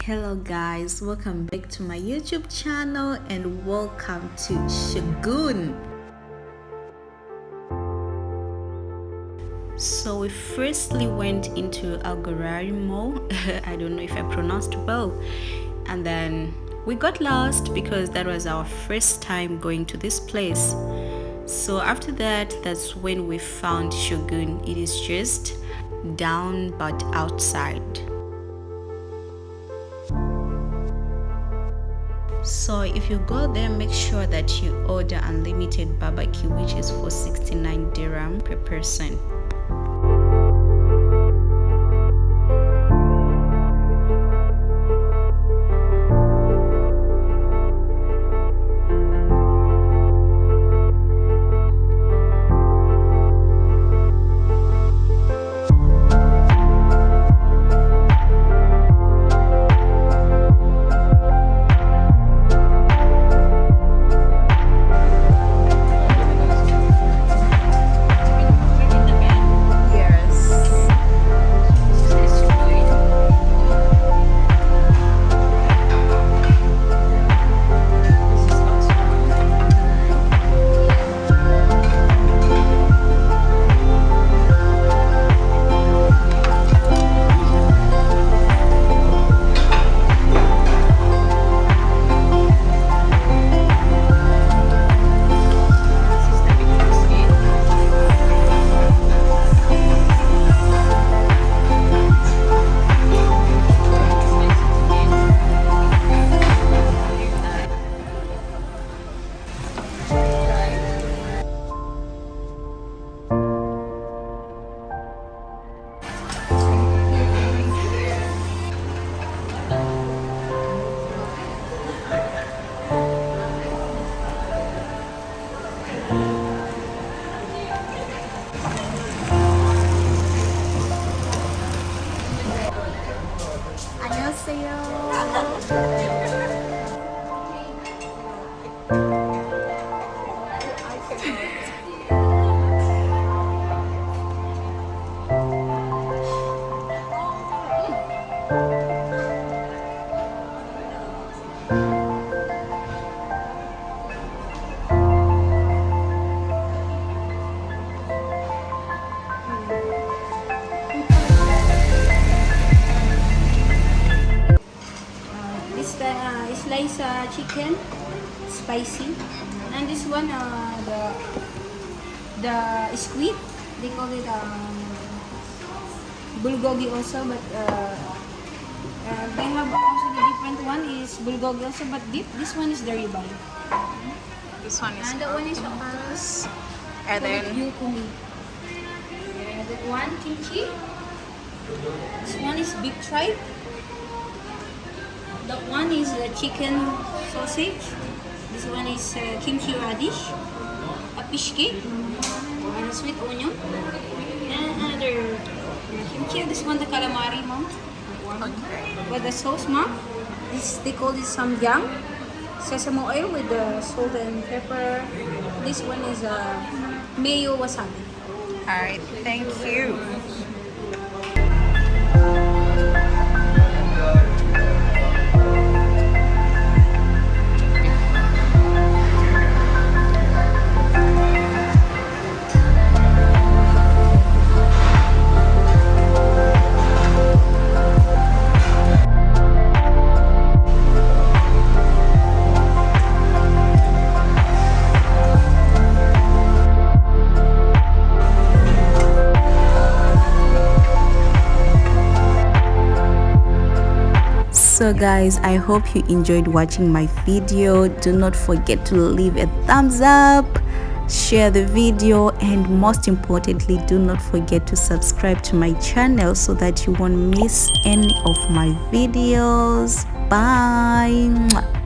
Hello guys, welcome back to my YouTube channel and welcome to Shogun. So we firstly went into Ghurair mall. I don't know if I pronounced well, and then we got lost because that was our first time going to this place. So after that, that's when we found Shogun. It is just down but outside. So if you go there, make sure that you order unlimited barbecue, which is for 69 dirham per person. Slice chicken, spicy, and this one the squid, they call it bulgogi also, but they have also the different one is bulgogi also, but this one is the ribeye. This one is and that one is sappheiros, and then yukumi. That one kimchi. This one is beef tripe. That one is chicken sausage. This one is kimchi radish, a fish cake, and a sweet onion, and another kimchi. This one the calamari, mom. okay. With the sauce, mom. This they call this samgyang, sesame oil with the salt and pepper. This one is mayo wasabi. Alright, thank you. So guys, I hope you enjoyed watching my video. Do not forget to leave a thumbs up, share the video, and most importantly, do not forget to subscribe to my channel so that you won't miss any of my videos. Bye.